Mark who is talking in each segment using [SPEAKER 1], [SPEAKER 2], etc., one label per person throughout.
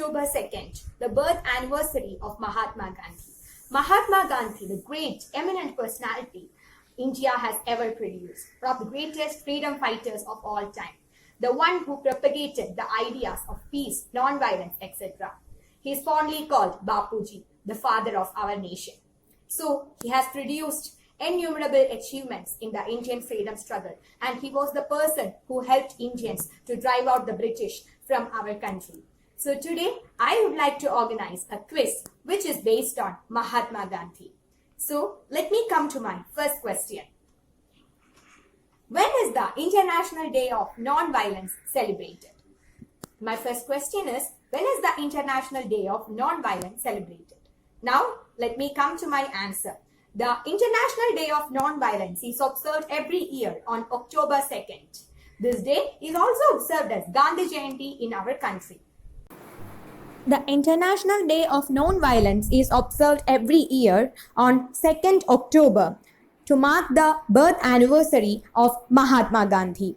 [SPEAKER 1] October 2nd, the birth anniversary of Mahatma Gandhi. Mahatma Gandhi, the great, eminent personality India has ever produced, one of the greatest freedom fighters of all time, the one who propagated the ideas of peace, non-violence, etc. He is fondly called Bapuji, the father of our nation. So he has produced innumerable achievements in the Indian freedom struggle, and he was the person who helped Indians to drive out the British from our country. So today I would like to organize a quiz which is based on Mahatma Gandhi. So let me come to my first question. When is the International Day of Non-Violence celebrated? My first question is, when is the International Day of Non-Violence celebrated? Now let me come to my answer. The International Day of Non-Violence is observed every year on October 2nd. This day is also observed as Gandhi Jayanti in our country. The International Day of Non-Violence is observed every year on 2nd October to mark the birth anniversary of Mahatma Gandhi.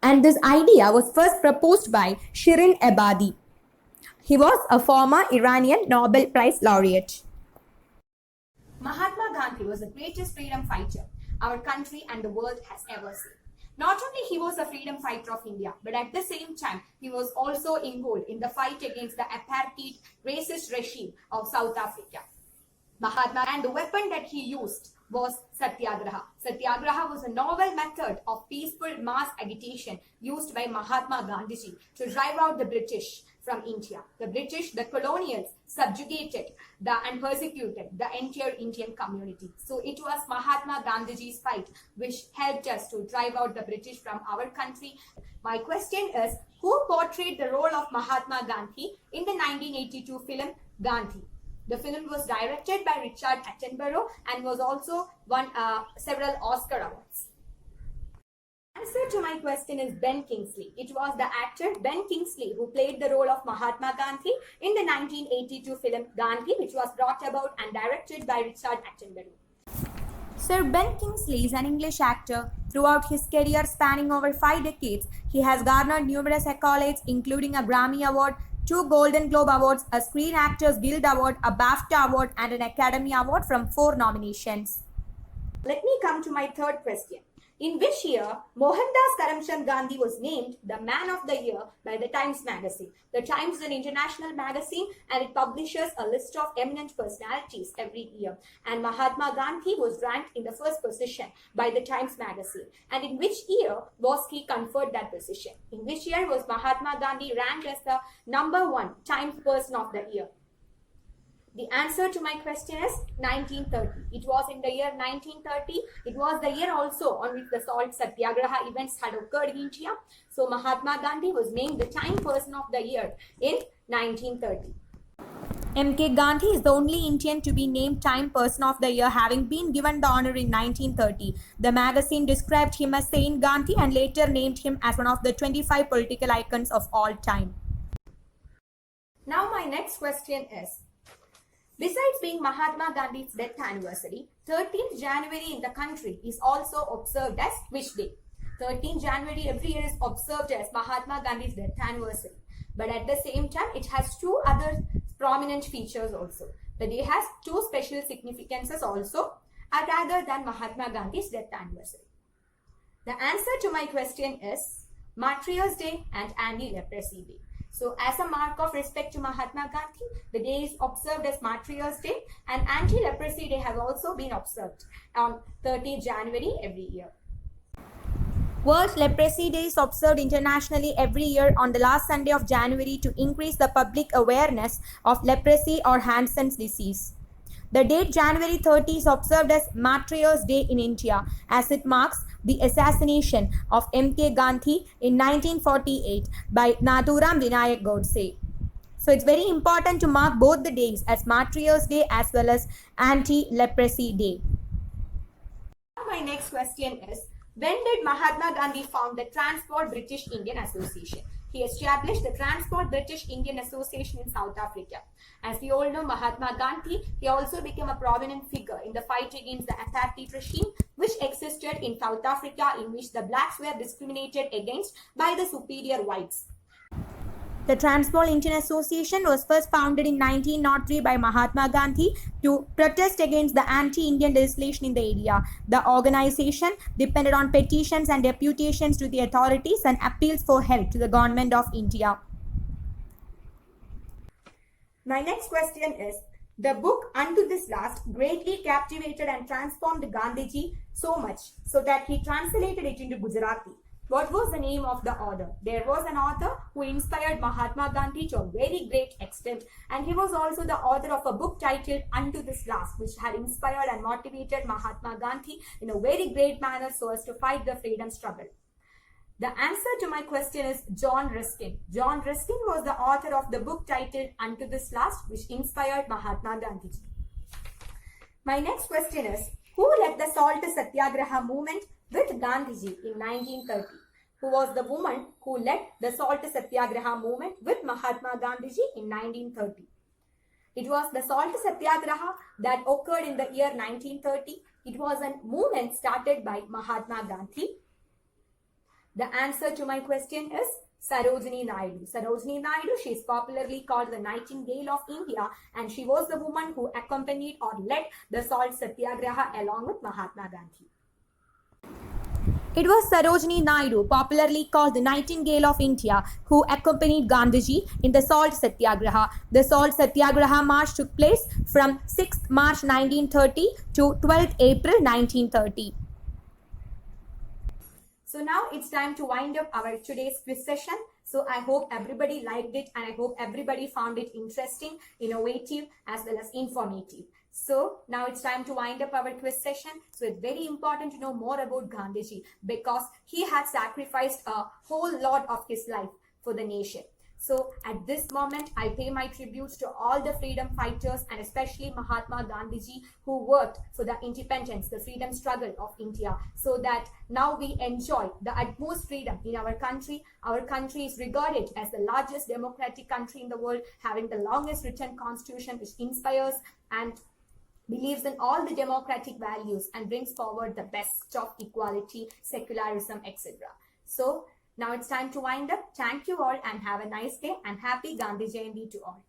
[SPEAKER 1] And this idea was first proposed by Shirin Ebadi. He was a former Iranian Nobel Prize laureate. Mahatma Gandhi was the greatest freedom fighter our country and the world has ever seen. Not only he was a freedom fighter of India, but at the same time, he was also involved in the fight against the apartheid racist regime of South Africa. Mahatma, and the weapon that he used was Satyagraha. Satyagraha was a novel method of peaceful mass agitation used by Mahatma Gandhi to drive out the British from India. The British, the colonials, subjugated and persecuted the entire Indian community. So it was Mahatma Gandhi's fight which helped us to drive out the British from our country. My question is, who portrayed the role of Mahatma Gandhi in the 1982 film Gandhi? The film was directed by Richard Attenborough and was also won several Oscar awards. Answer to my question is Ben Kingsley. It was the actor Ben Kingsley who played the role of Mahatma Gandhi in the 1982 film Gandhi, which was brought about and directed by Richard Attenborough. Sir Ben Kingsley is an English actor. Throughout his career spanning over 5 decades, he has garnered numerous accolades, including a Grammy Award, 2 Golden Globe Awards, a Screen Actors Guild Award, a BAFTA Award, and an Academy Award from 4 nominations. Let me come to my third question. In which year, Mohandas Karamchand Gandhi was named the Man of the Year by the Times magazine? The Times is an international magazine and it publishes a list of eminent personalities every year. And Mahatma Gandhi was ranked in the first position by the Times magazine. And in which year was he conferred that position? In which year was Mahatma Gandhi ranked as the #1 Times Person of the Year? The answer to my question is 1930. It was in the year 1930. It was the year also on which the Salt Satyagraha events had occurred in India. So Mahatma Gandhi was named the Time Person of the Year in 1930. M.K. Gandhi is the only Indian to be named Time Person of the Year, having been given the honor in 1930. The magazine described him as Saint Gandhi and later named him as one of the 25 political icons of all time. Now my next question is, besides being Mahatma Gandhi's death anniversary, 13th January in the country is also observed as which day? 13th January every year is observed as Mahatma Gandhi's death anniversary. But at the same time, it has 2 other prominent features also. The day has 2 special significances also other than Mahatma Gandhi's death anniversary. The answer to my question is Martyrs' Day and Anti-Leprosy Day. So as a mark of respect to Mahatma Gandhi, the day is observed as Martyrs' Day, and Anti-Leprosy Day has also been observed on 30th January every year. World Leprosy Day is observed internationally every year on the last Sunday of January to increase the public awareness of leprosy or Hansen's disease. The date January 30 is observed as Martyrs' Day in India, as it marks the assassination of M.K. Gandhi in 1948 by Nathuram Vinayak Godse. So it's very important to mark both the days as Martyrs' Day as well as Anti-Leprosy Day. My next question is, when did Mahatma Gandhi found the Transport British Indian Association? He established the Transport British Indian Association in South Africa. As we all know, Mahatma Gandhi, he also became a prominent figure in the fight against the apartheid regime which existed in South Africa, in which the blacks were discriminated against by the superior whites. The Transvaal Indian Association was first founded in 1903 by Mahatma Gandhi to protest against the anti-Indian legislation in the area. The organization depended on petitions and deputations to the authorities and appeals for help to the government of India. My next question is, the book Unto This Last greatly captivated and transformed Gandhiji so much so that he translated it into Gujarati. What was the name of the author? There was an author who inspired Mahatma Gandhi to a very great extent, and he was also the author of a book titled Unto This Last, which had inspired and motivated Mahatma Gandhi in a very great manner so as to fight the freedom struggle. The answer to my question is John Ruskin. John Ruskin was the author of the book titled Unto This Last, which inspired Mahatma Gandhi. My next question is, who led the Salt Satyagraha movement with Gandhiji in 1930? Who was the woman who led the Salt Satyagraha movement with Mahatma Gandhiji in 1930? It was the Salt Satyagraha that occurred in the year 1930. It was a movement started by Mahatma Gandhi. The answer to my question is Sarojini Naidu. Sarojini Naidu, she is popularly called the Nightingale of India, and she was the woman who accompanied or led the Salt Satyagraha along with Mahatma Gandhi. It was Sarojini Naidu, popularly called the Nightingale of India, who accompanied Gandhiji in the Salt Satyagraha. The Salt Satyagraha march took place from 6th March 1930 to 12th April 1930. So now it's time to wind up our today's quiz session. So I hope everybody liked it, and I hope everybody found it interesting, innovative, as well as informative. So now it's time to wind up our quiz session. So it's very important to know more about Gandhiji because he had sacrificed a whole lot of his life for the nation. So at this moment, I pay my tributes to all the freedom fighters and especially Mahatma Gandhiji, who worked for the independence, the freedom struggle of India, so that now we enjoy the utmost freedom in our country. Our country is regarded as the largest democratic country in the world, having the longest written constitution, which inspires and believes in all the democratic values and brings forward the best of equality, secularism, etc. So now it's time to wind up. Thank you all and have a nice day and happy Gandhi Jayanti to all.